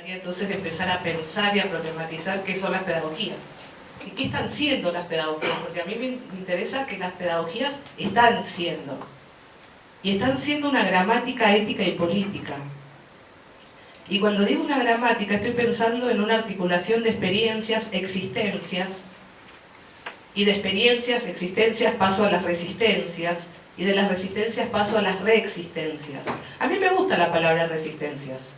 gustaría entonces empezar a pensar y a problematizar qué son las pedagogías. ¿Y qué están siendo las pedagogías? Porque a mí me interesa que las pedagogías están siendo. Y están siendo una gramática ética y política. Y cuando digo una gramática estoy pensando en una articulación de experiencias, existencias, y de experiencias, existencias paso a las resistencias, y de las resistencias paso a las reexistencias. A mí me gusta la palabra resistencias,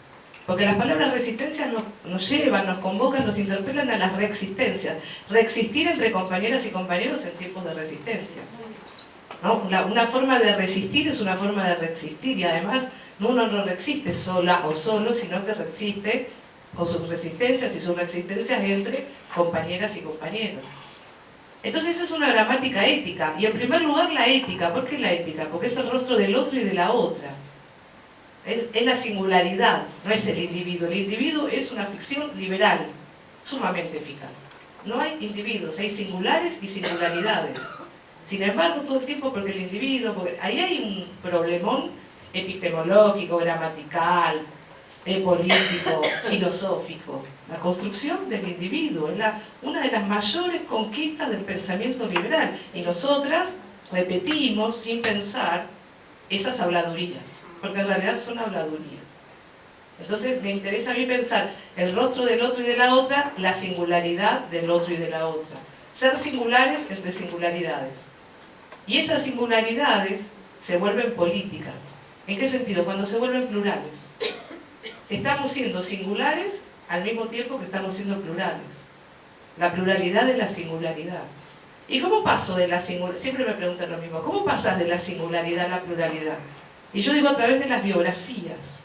porque las palabras resistencias nos llevan, nos convocan, nos interpelan a las reexistencias. Reexistir entre compañeras y compañeros en tiempos de resistencias, ¿no? Una forma de resistir es una forma de reexistir, y además uno no reexiste sola o solo, sino que reexiste con sus resistencias y sus reexistencias entre compañeras y compañeros. Entonces es una gramática ética, y en primer lugar la ética. ¿Por qué la ética? Porque es el rostro del otro y de la otra. Es la singularidad, no es el individuo. El individuo es una ficción liberal, sumamente eficaz. No hay individuos, hay singulares y singularidades. Sin embargo, todo el tiempo, porque el individuo, porque ahí hay un problemón epistemológico, gramatical, político, filosófico. La construcción del individuo es una de las mayores conquistas del pensamiento liberal, y nosotras repetimos sin pensar esas habladurías, porque en realidad son habladurías. Entonces me interesa a mí pensar el rostro del otro y de la otra, la singularidad del otro y de la otra. Ser singulares entre singularidades. Y esas singularidades se vuelven políticas. ¿En qué sentido? Cuando se vuelven plurales. Estamos siendo singulares al mismo tiempo que estamos siendo plurales. La pluralidad de la singularidad. ¿Y cómo paso de la singularidad? Siempre me preguntan lo mismo. ¿Cómo pasas de la singularidad a la pluralidad? Y yo digo a través de las biografías.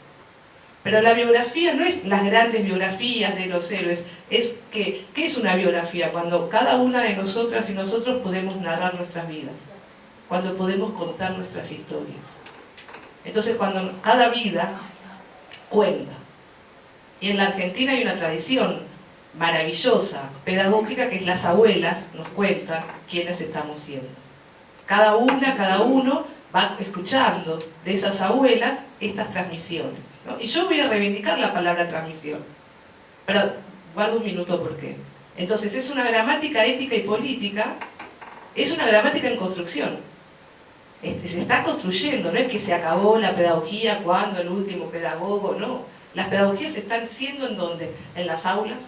Pero la biografía no es las grandes biografías de los héroes. Es ¿qué es una biografía? Cuando cada una de nosotras y nosotros podemos narrar nuestras vidas. Cuando podemos contar nuestras historias. Entonces cuando cada vida cuenta. Y en la Argentina hay una tradición maravillosa, pedagógica, que es las abuelas nos cuentan quiénes estamos siendo. Cada uno va escuchando de esas abuelas estas transmisiones, ¿no? Y yo voy a reivindicar la palabra transmisión, pero guardo un minuto por qué. Entonces es una gramática ética y política, es una gramática en construcción. Se está construyendo, no es que se acabó la pedagogía cuando el último pedagogo, no. Las pedagogías están siendo ¿en dónde? En las aulas,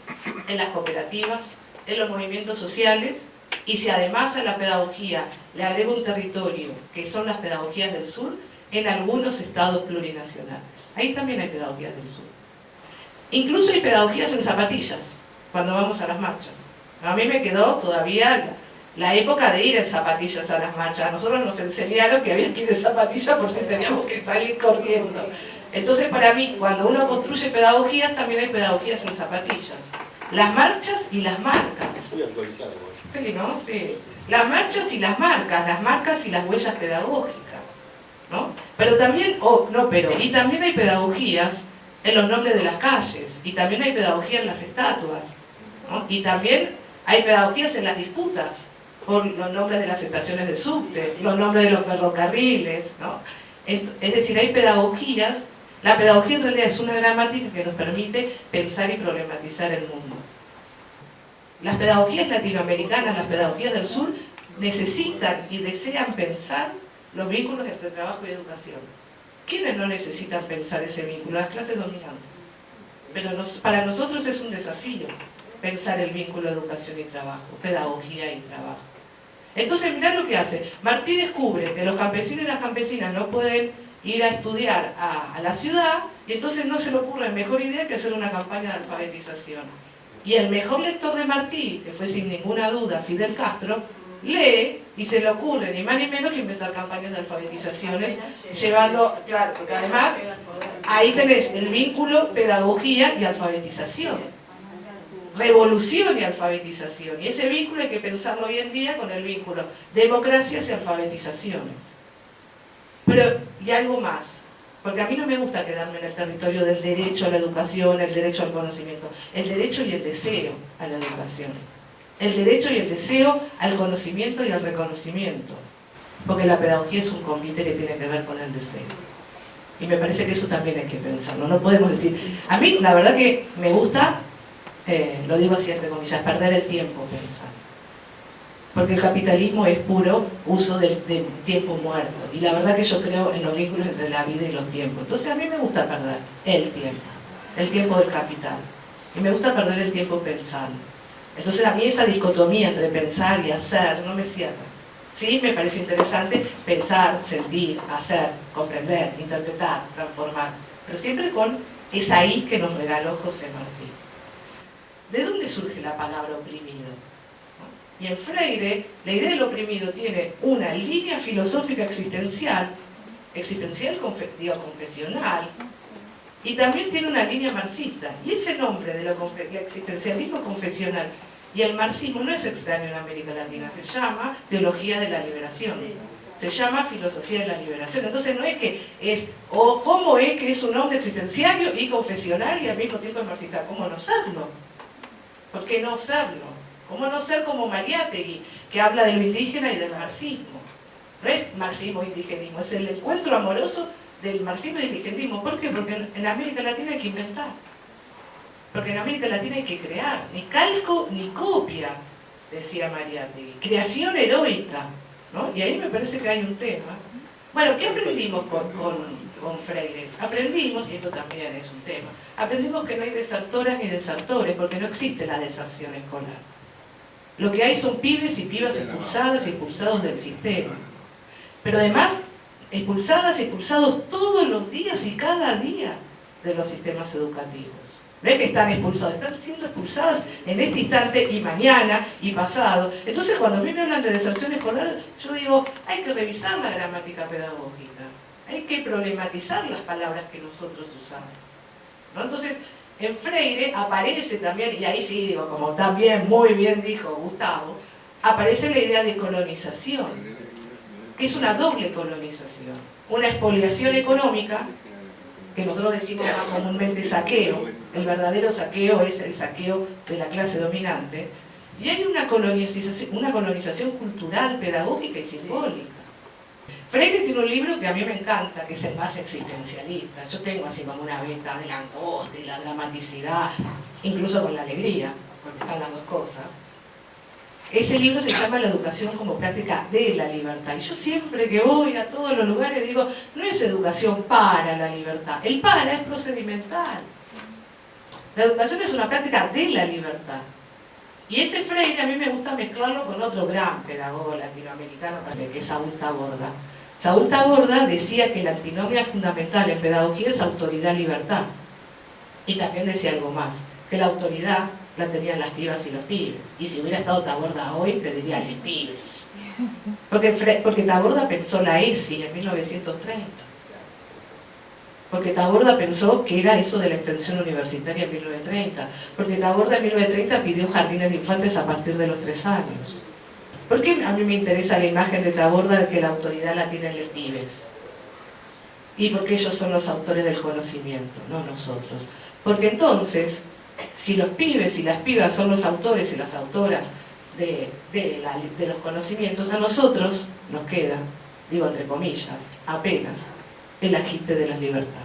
en las cooperativas, en los movimientos sociales, y si además a la pedagogía le agrego un territorio, que son las pedagogías del sur, en algunos estados plurinacionales. Ahí también hay pedagogías del sur. Incluso hay pedagogías en zapatillas, cuando vamos a las marchas. A mí me quedó todavía la época de ir en zapatillas a las marchas. A nosotros nos enseñaron que había que ir en zapatillas por si teníamos que salir corriendo. Entonces para mí, cuando uno construye pedagogías, también hay pedagogías en zapatillas. Las marchas y las marcas. Sí, ¿no? Sí. Las marchas y las marcas y las huellas pedagógicas, ¿no? Pero también, y también hay pedagogías en los nombres de las calles, y también hay pedagogía en las estatuas, ¿no? Y también hay pedagogías en las disputas, por los nombres de las estaciones de subte, los nombres de los ferrocarriles, ¿no? Es decir, hay pedagogías. La pedagogía en realidad es una gramática que nos permite pensar y problematizar el mundo. Las pedagogías latinoamericanas, las pedagogías del sur, necesitan y desean pensar los vínculos entre trabajo y educación. ¿Quiénes no necesitan pensar ese vínculo? Las clases dominantes. Pero para nosotros es un desafío pensar el vínculo educación y trabajo, pedagogía y trabajo. Entonces mirá lo que hace. Martí descubre que los campesinos y las campesinas no pueden ir a estudiar a la ciudad, y entonces no se le ocurre mejor idea que hacer una campaña de alfabetización. Y el mejor lector de Martí, que fue sin ninguna duda Fidel Castro, lee y se le ocurre ni más ni menos que inventar campañas de alfabetizaciones, llevando, claro, porque además ahí tenés el vínculo pedagogía y alfabetización, revolución y alfabetización, y ese vínculo hay que pensarlo hoy en día con el vínculo democracias y alfabetizaciones. Pero, y algo más, porque a mí no me gusta quedarme en el territorio del derecho a la educación, el derecho al conocimiento, el derecho y el deseo a la educación, el derecho y el deseo al conocimiento y al reconocimiento, porque la pedagogía es un convite que tiene que ver con el deseo. Y me parece que eso también hay que pensarlo. No podemos decir... A mí, la verdad que me gusta, lo digo así entre comillas, perder el tiempo pensando. Porque el capitalismo es puro uso del tiempo muerto. Y la verdad que yo creo en los vínculos entre la vida y los tiempos. Entonces a mí me gusta perder el tiempo del capital. Y me gusta perder el tiempo pensando. Entonces a mí esa dicotomía entre pensar y hacer no me cierra. Sí, me parece interesante pensar, sentir, hacer, comprender, interpretar, transformar. Pero siempre con esa I que nos regaló José Martí. ¿De dónde surge la palabra oprimido? Y en Freire, la idea del oprimido tiene una línea filosófica existencial confesional, y también tiene una línea marxista. Y ese nombre del existencialismo confesional y el marxismo no es extraño en América Latina, se llama teología de la liberación, se llama filosofía de la liberación. Entonces no es que es, o cómo es que es un hombre existenciario y confesional y al mismo tiempo es marxista. ¿Cómo no serlo? ¿Por qué no serlo? ¿Cómo no ser como Mariátegui, que habla de lo indígena y del marxismo? No es marxismo e indigenismo, es el encuentro amoroso del marxismo y del indigenismo. ¿Por qué? Porque en América Latina hay que inventar. Porque en América Latina hay que crear. Ni calco ni copia, decía Mariátegui. Creación heroica, ¿no? Y ahí me parece que hay un tema. Bueno, ¿qué aprendimos con Freire? Aprendimos, y esto también es un tema, aprendimos que no hay desertoras ni desertores, porque no existe la deserción escolar. Lo que hay son pibes y pibas expulsadas y expulsados del sistema. Pero además, expulsadas y expulsados todos los días y cada día de los sistemas educativos. No es que están expulsados, están siendo expulsadas en este instante y mañana y pasado. Entonces cuando a mí me hablan de deserción escolar, yo digo, hay que revisar la gramática pedagógica. Hay que problematizar las palabras que nosotros usamos, ¿no? Entonces, en Freire aparece también, y ahí sí digo, como también muy bien dijo Gustavo, aparece la idea de colonización, que es una doble colonización. Una expoliación económica, que nosotros decimos más comúnmente saqueo, el verdadero saqueo es el saqueo de la clase dominante, y hay una colonización cultural, pedagógica y simbólica. Freire tiene un libro que a mí me encanta, que es el más existencialista. Yo tengo así como una beta de la angustia y la dramaticidad, incluso con la alegría, porque están las dos cosas. Ese libro se llama La educación como práctica de la libertad. Y yo siempre que voy a todos los lugares digo, no es educación para la libertad, el para es procedimental. La educación es una práctica de la libertad. Y ese Freire a mí me gusta mezclarlo con otro gran pedagogo latinoamericano, que es Saúl Taborda. Saúl Taborda decía que la antinomia fundamental en pedagogía es autoridad-libertad. Y también decía algo más, que la autoridad la tenían las pibas y los pibes. Y si hubiera estado Taborda hoy, te diría les pibes. Porque Taborda pensó la ESI en 1930. Porque Taborda pensó que era eso de la extensión universitaria en 1930. Porque Taborda en 1930 pidió jardines de infantes a partir de los 3 años. ¿Por qué a mí me interesa la imagen de Taborda de que la autoridad la tienen los pibes? Y porque ellos son los autores del conocimiento, no nosotros. Porque entonces, si los pibes y las pibas son los autores y las autoras de los conocimientos, a nosotros nos queda, digo entre comillas, apenas el agite de la libertad.